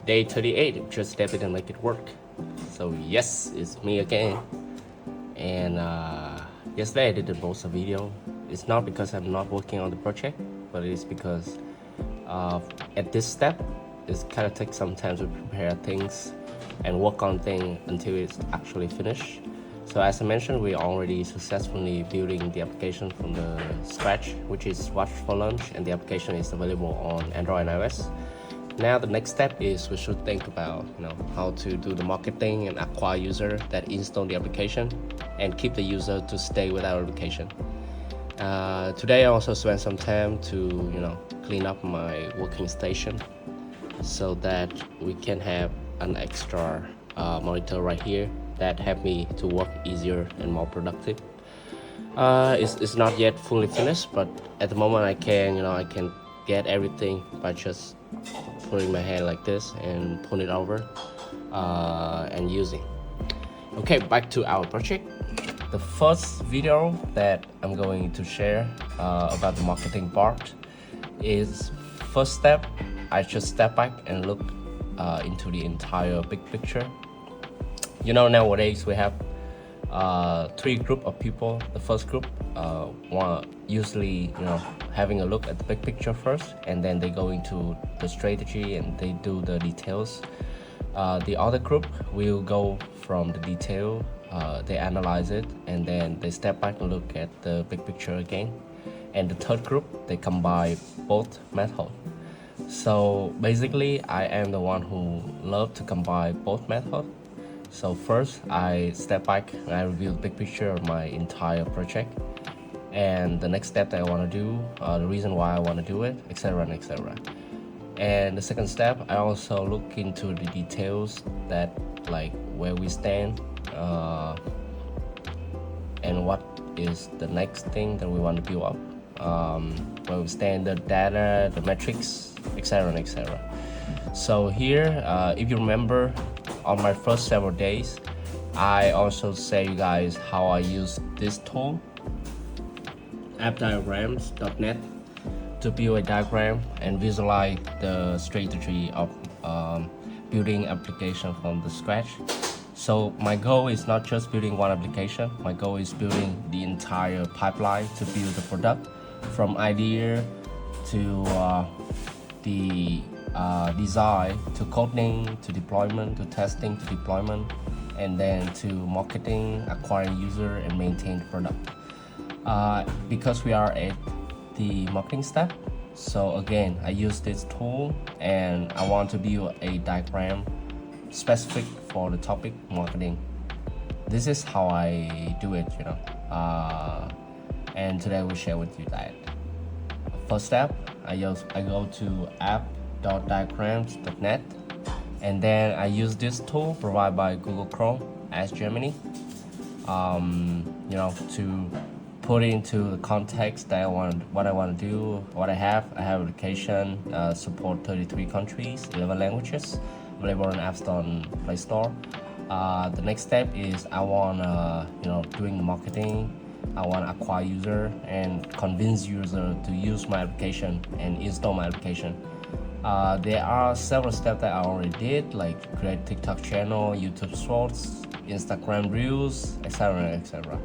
Day 38, just debit and make it work. So yes, it's me again. And yesterday I didn't post a video. It's not because I'm not working on the project, but it's because at this step, it kind of takes some time to prepare things and work on things until it's actually finished. So as I mentioned, we're already successfully building the application from the scratch, which is Watch for Lunch, and the application is available on Android and iOS. Now the next step is we should think about how to do the marketing and acquire user that install the application and keep the user to stay with our application. Today I also spent some time to clean up my working station so that we can have an extra monitor right here that help me to work easier and more productive. It's not yet fully finished, but at the moment I can get everything by just putting my hand like this and put it over and using. Okay, back to our project. The first video that I'm going to share about the marketing part is first step. I just step back and look into the entire big picture. Nowadays we have three group of people. The first group usually having a look at the big picture first, and then they go into the strategy and they do the details. The other group will go from the detail, they analyze it, and then they step back and look at the big picture again. And the third group, they combine both methods. So basically I am the one who love to combine both methods. So first I step back and I review the big picture of my entire project, and the next step that I want to do, the reason why I want to do it, etc. and etc. And the second step, I also look into the details, that like where we stand and what is the next thing that we want to build up, where we stand, the data, the metrics, etc. and etc. So here, if you remember, on my first several days, I also say you guys how I use this tool, appdiagrams.net, to build a diagram and visualize the strategy of building application from the scratch. So my goal is not just building one application. My goal is building the entire pipeline to build the product, from idea to the design, to coding, to deployment, to testing, to deployment, and then to marketing, acquiring user, and maintain the product. Because we are at the marketing step, so again I use this tool and I want to build a diagram specific for the topic marketing. This is how I do it, and today I will share with you that. First step, I go to app.diagrams.net, and then I use this tool provided by Google Chrome as Germany, to put into the context that what I want to do, what I have. I have application, support 33 countries, 11 languages, available on App Store and Play Store. The next step is I want doing the marketing. I want to acquire user and convince user to use my application and install my application. There are several steps that I already did, like create TikTok channel, YouTube Shorts, Instagram Reels, etc. etc.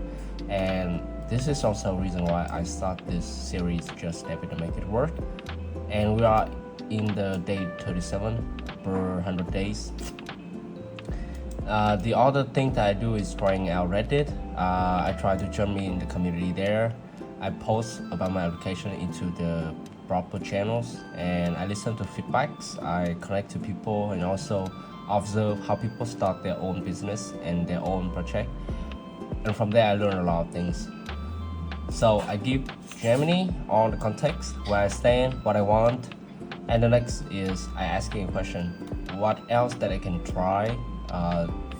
And this is also a reason why I start this series, Just Debit and Make It Work. And we are in the day 37 per 100 days. The other thing that I do is trying out Reddit. I try to jump in the community there. I post about my application into the proper channels, and I listen to feedbacks. I connect to people and also observe how people start their own business and their own project. And from there I learn a lot of things. So I give Germany all the context, where I stand, what I want, and the next is I asking a question, what else that I can try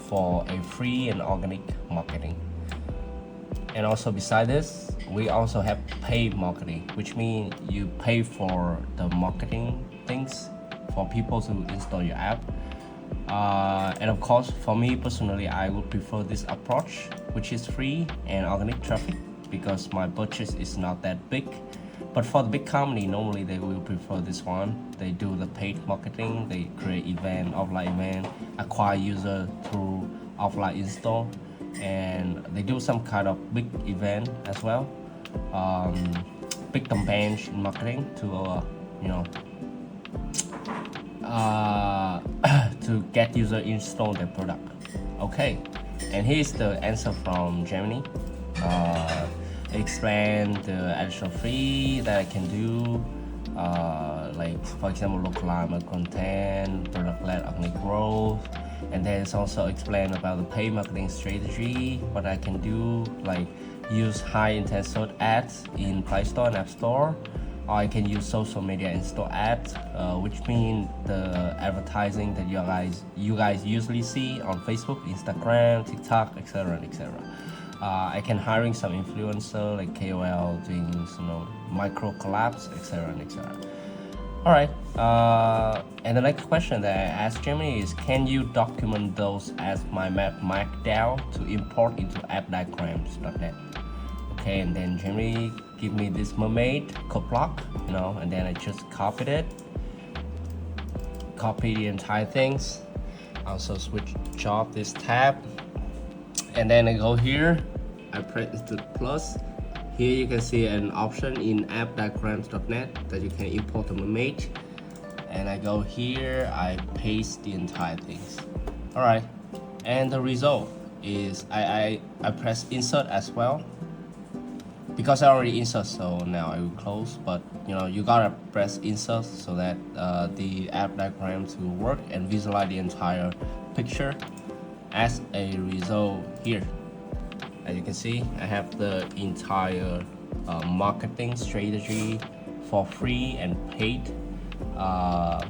for a free and organic marketing. And also beside this, we also have paid marketing, which means you pay for the marketing things for people to install your app. And of course, for me personally, I would prefer this approach, which is free and organic traffic, because my budget is not that big. But for the big company, normally they will prefer this one. They do the paid marketing, they create event, offline event, acquire user through offline install, and they do some kind of big event as well. Big campaigns in marketing to to get user install their product. Okay, and here's the answer from Germany. Explain the additional fee that I can do, like for example local alignment content, product-led organic growth, and then it's also explain about the paid marketing strategy, what I can do, like use high intent search ads in Play Store and App Store, or I can use social media in-store ads, which means the advertising that you guys usually see on Facebook, Instagram, TikTok, etc., etc. I can hiring some influencer like KOL doing micro collabs, etc., etc. All right, and the next question that I asked Germany is, can you document those as my map markdown to import into appdiagrams.net? Okay, and then Germany give me this mermaid code block, and then I just copied it, copy the entire things, also switch off this tab, and then I go here, I press the plus. Here you can see an option in appdiagrams.net that you can import the mermaid, and I go here, I paste the entire things. All right, and the result is I press insert as well, because I already insert, so now I will close. But you gotta press insert so that the app diagrams will work and visualize the entire picture. As a result, here as you can see, I have the entire marketing strategy for free and paid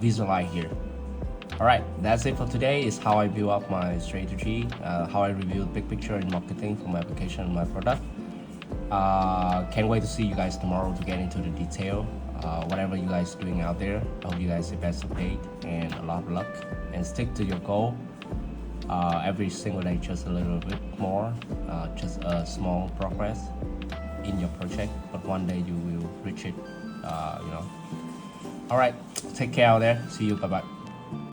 visualize here. Alright, that's it for today. Is how I build up my strategy, how I review the big picture in marketing for my application and my product. Can't wait to see you guys tomorrow to get into the detail. Whatever you guys doing out there, I hope you guys the best of day and a lot of luck, and stick to your goal. Every single day just a little bit more, just a small progress in your project, but one day you will reach it. All right, take care out there. See you. Bye bye.